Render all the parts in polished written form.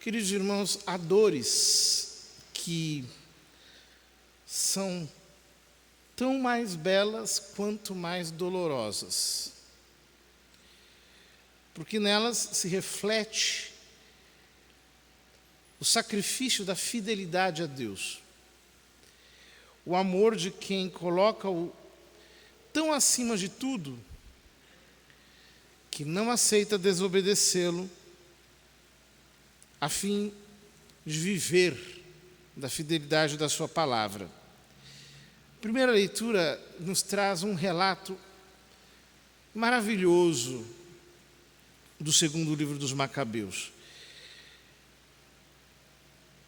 Queridos irmãos, há dores que são tão mais belas quanto mais dolorosas, porque nelas se reflete o sacrifício da fidelidade a Deus, o amor de quem coloca-o tão acima de tudo que não aceita desobedecê-lo a fim de viver da fidelidade da sua palavra. A primeira leitura nos traz um relato maravilhoso do segundo livro dos Macabeus.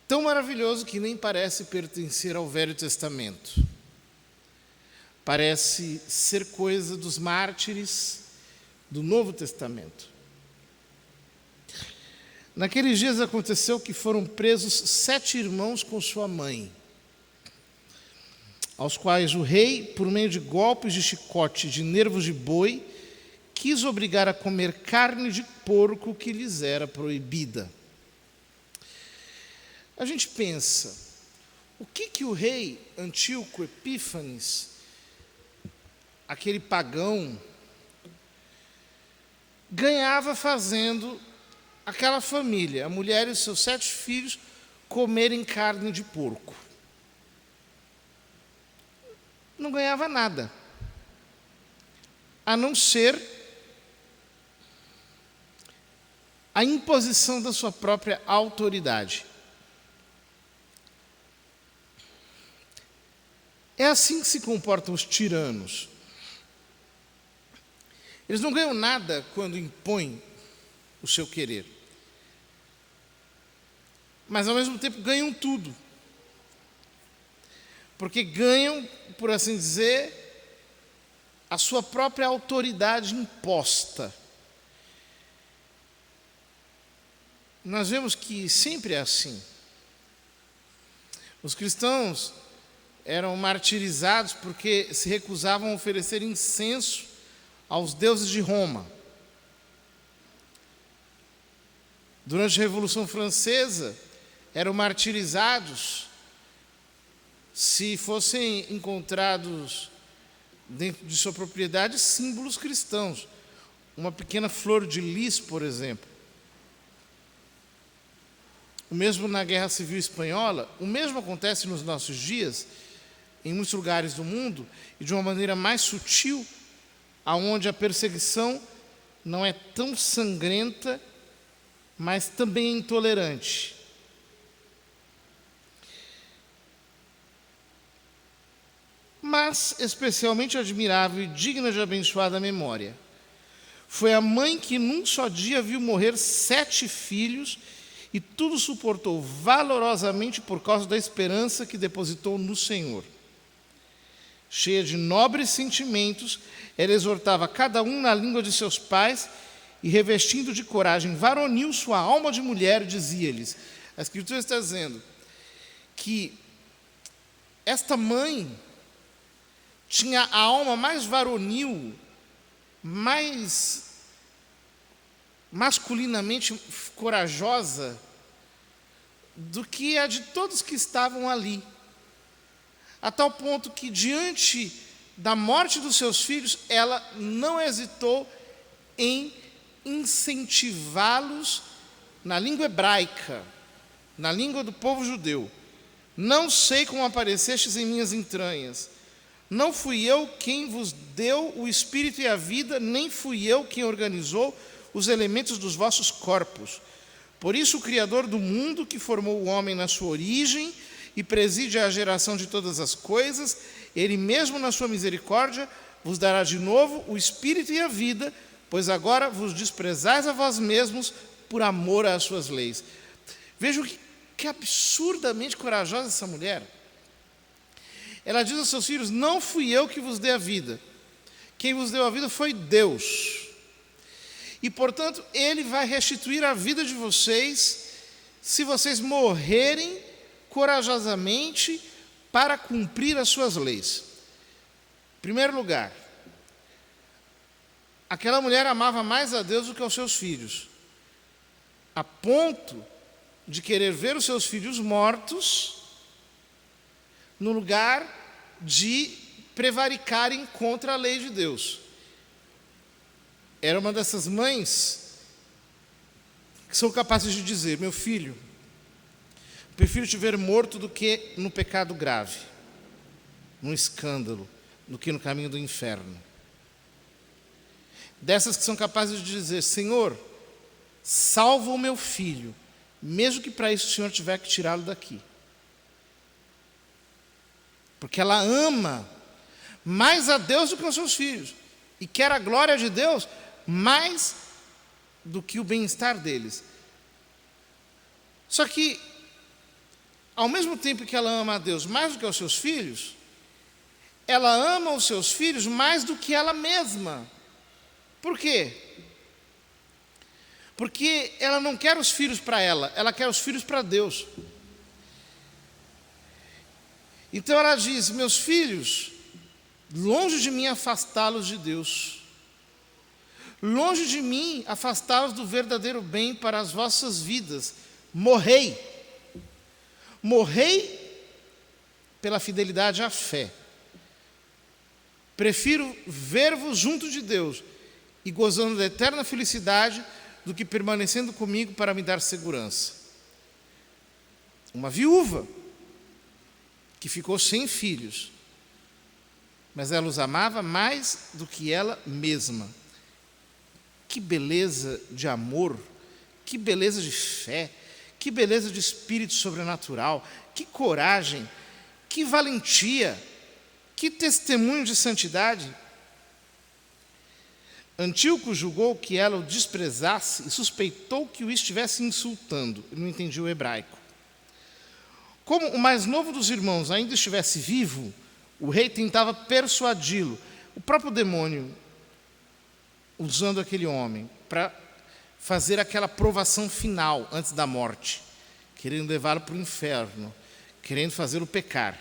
Tão maravilhoso que nem parece pertencer ao Velho Testamento. Parece ser coisa dos mártires do Novo Testamento. Naqueles dias aconteceu que foram presos 7 irmãos com sua mãe, aos quais o rei, por meio de golpes de chicote de nervos de boi, quis obrigar a comer carne de porco que lhes era proibida. A gente pensa, o que o rei Antíoco Epífanes, aquele pagão, ganhava fazendo aquela família, a mulher e os seus 7 filhos, comerem carne de porco? Não ganhava nada, a não ser a imposição da sua própria autoridade. É assim que se comportam os tiranos. Eles não ganham nada quando impõem o seu querer, mas ao mesmo tempo ganham tudo, porque ganham, por assim dizer, a sua própria autoridade imposta. Nós vemos que sempre é assim. Os cristãos eram martirizados porque se recusavam a oferecer incenso aos deuses de Roma. Durante a Revolução Francesa, eram martirizados se fossem encontrados dentro de sua propriedade símbolos cristãos. Uma pequena flor de lis, por exemplo. O mesmo na Guerra Civil Espanhola, o mesmo acontece nos nossos dias, em muitos lugares do mundo, e de uma maneira mais sutil, aonde a perseguição não é tão sangrenta, mas também é intolerante. Mas, especialmente admirável e digna de abençoada memória, foi a mãe que num só dia viu morrer 7 filhos e tudo suportou valorosamente por causa da esperança que depositou no Senhor. Cheia de nobres sentimentos, ela exortava cada um na língua de seus pais e, revestindo de coragem varonil sua alma de mulher, dizia-lhes. A Escritura está dizendo que esta mãe tinha a alma mais varonil, mais masculinamente corajosa do que a de todos que estavam ali. A tal ponto que, diante da morte dos seus filhos, ela não hesitou em incentivá-los na língua hebraica, na língua do povo judeu. Não sei como aparecestes em minhas entranhas. Não fui eu quem vos deu o espírito e a vida, nem fui eu quem organizou os elementos dos vossos corpos. Por isso, o Criador do mundo, que formou o homem na sua origem e preside a geração de todas as coisas, ele mesmo, na sua misericórdia, vos dará de novo o espírito e a vida, pois agora vos desprezais a vós mesmos por amor às suas leis. Vejam que absurdamente corajosa essa mulher. Ela diz aos seus filhos: não fui eu que vos dei a vida. Quem vos deu a vida foi Deus. E, portanto, Ele vai restituir a vida de vocês se vocês morrerem corajosamente para cumprir as suas leis. Em primeiro lugar, aquela mulher amava mais a Deus do que aos seus filhos, a ponto de querer ver os seus filhos mortos, no lugar de prevaricarem contra a lei de Deus. Era uma dessas mães que são capazes de dizer: meu filho, prefiro te ver morto do que no pecado grave, num escândalo, do que no caminho do inferno. Dessas que são capazes de dizer: Senhor, salva o meu filho, mesmo que para isso o Senhor tiver que tirá-lo daqui. Porque ela ama mais a Deus do que os seus filhos, e quer a glória de Deus mais do que o bem-estar deles. Só que, ao mesmo tempo que ela ama a Deus mais do que os seus filhos, ela ama os seus filhos mais do que ela mesma. Por quê? Porque ela não quer os filhos para ela, ela quer os filhos para Deus. Então ela diz: meus filhos, longe de mim afastá-los de Deus, longe de mim afastá-los do verdadeiro bem para as vossas vidas. Morrei pela fidelidade à fé. Prefiro ver-vos junto de Deus e gozando da eterna felicidade do que permanecendo comigo para me dar segurança. Uma viúva que ficou sem filhos, mas ela os amava mais do que ela mesma. Que beleza de amor, que beleza de fé, que beleza de espírito sobrenatural, que coragem, que valentia, que testemunho de santidade. Antíoco julgou que ela o desprezasse e suspeitou que o estivesse insultando. Ele não entendia o hebraico. Como o mais novo dos irmãos ainda estivesse vivo, o rei tentava persuadi-lo. O próprio demônio, usando aquele homem para fazer aquela provação final antes da morte, querendo levá-lo para o inferno, querendo fazê-lo pecar.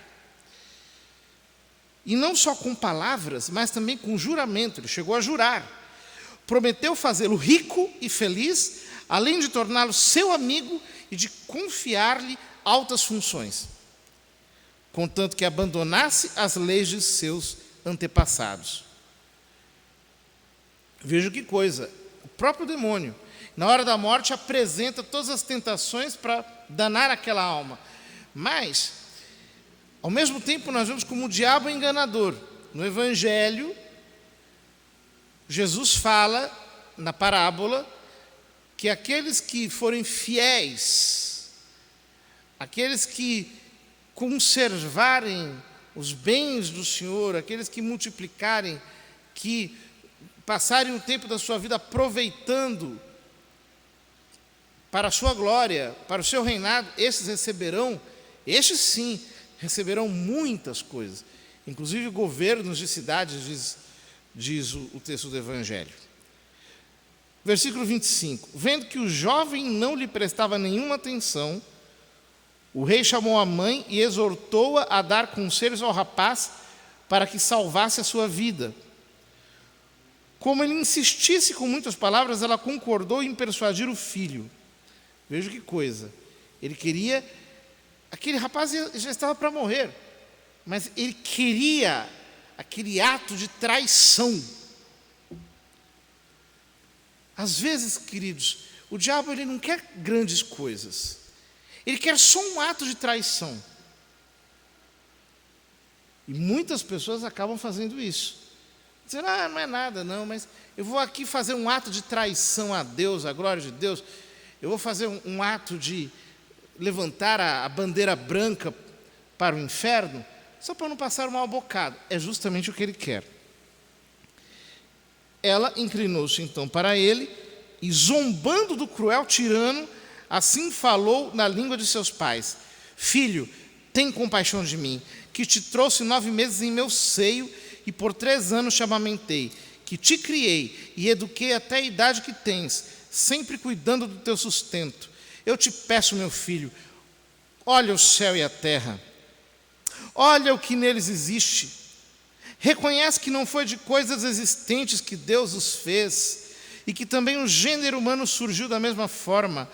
E não só com palavras, mas também com juramento. Ele chegou a jurar. Prometeu fazê-lo rico e feliz, além de torná-lo seu amigo e de confiar-lhe altas funções, contanto que abandonasse as leis de seus antepassados. Veja que coisa, o próprio demônio, na hora da morte, apresenta todas as tentações para danar aquela alma. Mas, ao mesmo tempo, nós vemos como o diabo é enganador. No Evangelho, Jesus fala, na parábola, que aqueles que forem fiéis, aqueles que conservarem os bens do Senhor, aqueles que multiplicarem, que passarem o tempo da sua vida aproveitando para a sua glória, para o seu reinado, estes sim, receberão muitas coisas, inclusive governos de cidades, diz o texto do Evangelho. Versículo 25. Vendo que o jovem não lhe prestava nenhuma atenção, o rei chamou a mãe e exortou-a a dar conselhos ao rapaz para que salvasse a sua vida. Como ele insistisse com muitas palavras, ela concordou em persuadir o filho. Veja que coisa. Ele queria... Aquele rapaz já estava para morrer, mas ele queria aquele ato de traição. Às vezes, queridos, o diabo ele não quer grandes coisas. Ele quer só um ato de traição. E muitas pessoas acabam fazendo isso. Dizendo, não é nada não, mas eu vou aqui fazer um ato de traição a Deus, a glória de Deus. Eu vou fazer um ato de levantar a bandeira branca para o inferno, só para não passar um mau bocado. É justamente o que ele quer. Ela inclinou-se então para ele e, zombando do cruel tirano, assim falou na língua de seus pais: Filho, tem compaixão de mim, que te trouxe 9 meses em meu seio e por 3 anos te amamentei, que te criei e eduquei até a idade que tens, sempre cuidando do teu sustento. Eu te peço, meu filho, olha o céu e a terra, olha o que neles existe, reconhece que não foi de coisas existentes que Deus os fez, e que também o gênero humano surgiu da mesma forma.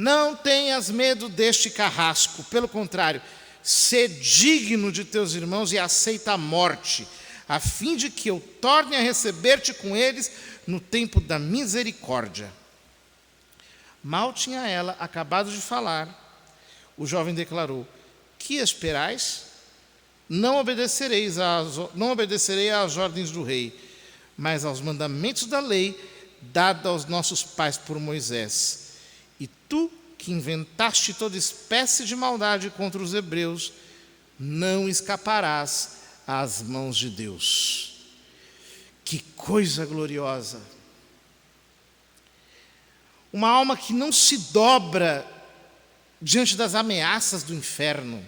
Não tenhas medo deste carrasco, pelo contrário, sê digno de teus irmãos e aceita a morte, a fim de que eu torne a receber-te com eles no tempo da misericórdia. Mal tinha ela acabado de falar, o jovem declarou: que esperais? Não obedecerei às ordens do rei, mas aos mandamentos da lei dada aos nossos pais por Moisés. E tu, que inventaste toda espécie de maldade contra os hebreus, não escaparás às mãos de Deus. Que coisa gloriosa! Uma alma que não se dobra diante das ameaças do inferno,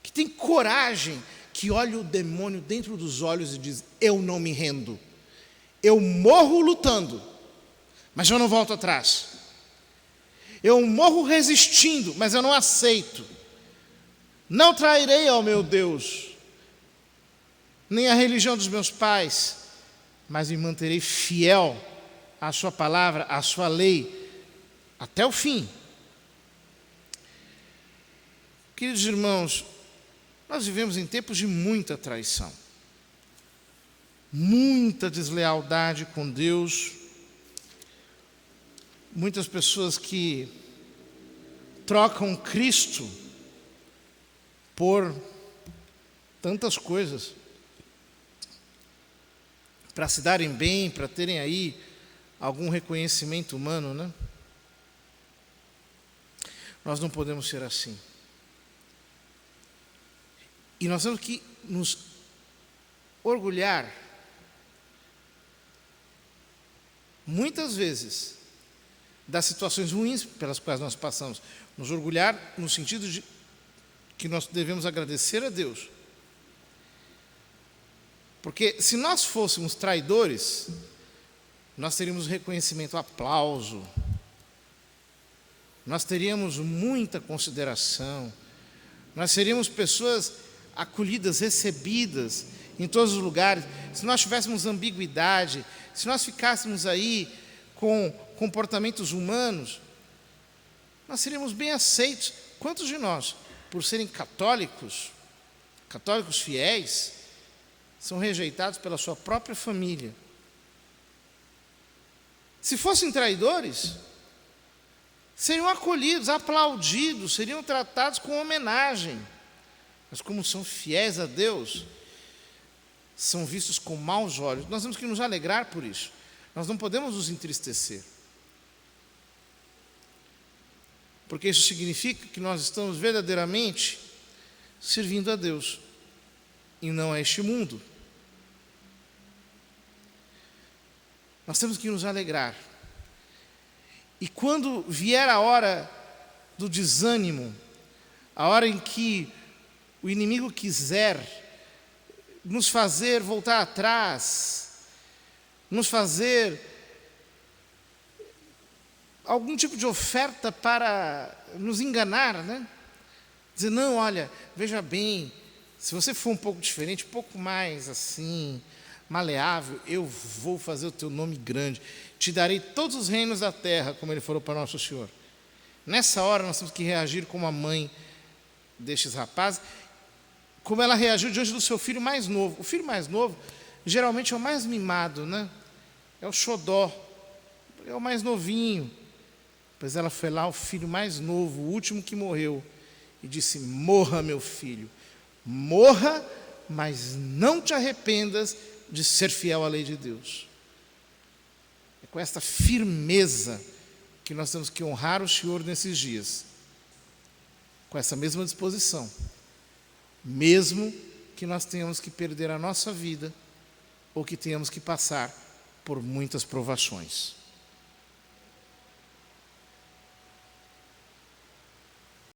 que tem coragem, que olha o demônio dentro dos olhos e diz: eu não me rendo, eu morro lutando, mas eu não volto atrás. Eu morro resistindo, mas eu não aceito. Não trairei ao meu Deus, nem a religião dos meus pais, mas me manterei fiel à sua palavra, à sua lei, até o fim. Queridos irmãos, nós vivemos em tempos de muita traição, muita deslealdade com Deus, muitas pessoas que trocam Cristo por tantas coisas, para se darem bem, para terem aí algum reconhecimento humano, né? Nós não podemos ser assim. E nós temos que nos orgulhar, muitas vezes, das situações ruins pelas quais nós passamos. Nos orgulhar no sentido de que nós devemos agradecer a Deus. Porque se nós fôssemos traidores, nós teríamos reconhecimento, aplauso, nós teríamos muita consideração, nós seríamos pessoas acolhidas, recebidas em todos os lugares. Se nós tivéssemos ambiguidade, se nós ficássemos aí com comportamentos humanos, nós seríamos bem aceitos. Quantos de nós, por serem católicos fiéis, são rejeitados pela sua própria família? Se fossem traidores, seriam acolhidos, aplaudidos, seriam tratados com homenagem. Mas como são fiéis a Deus, são vistos com maus olhos. Nós temos que nos alegrar por isso. Nós não podemos nos entristecer. Porque isso significa que nós estamos verdadeiramente servindo a Deus e não a este mundo. Nós temos que nos alegrar. E quando vier a hora do desânimo, a hora em que o inimigo quiser nos fazer voltar atrás, nos fazer algum tipo de oferta para nos enganar, né? Dizer: não, olha, veja bem, se você for um pouco diferente, um pouco mais assim, maleável, eu vou fazer o teu nome grande, te darei todos os reinos da terra, como ele falou para nosso Senhor. Nessa hora nós temos que reagir como a mãe destes rapazes, como ela reagiu diante do seu filho mais novo. O filho mais novo geralmente é o mais mimado, né? É o xodó, é o mais novinho. Pois ela foi lá, o filho mais novo, o último que morreu, e disse: morra, meu filho, morra, mas não te arrependas de ser fiel à lei de Deus. É com esta firmeza que nós temos que honrar o Senhor nesses dias, com essa mesma disposição, mesmo que nós tenhamos que perder a nossa vida ou que tenhamos que passar por muitas provações.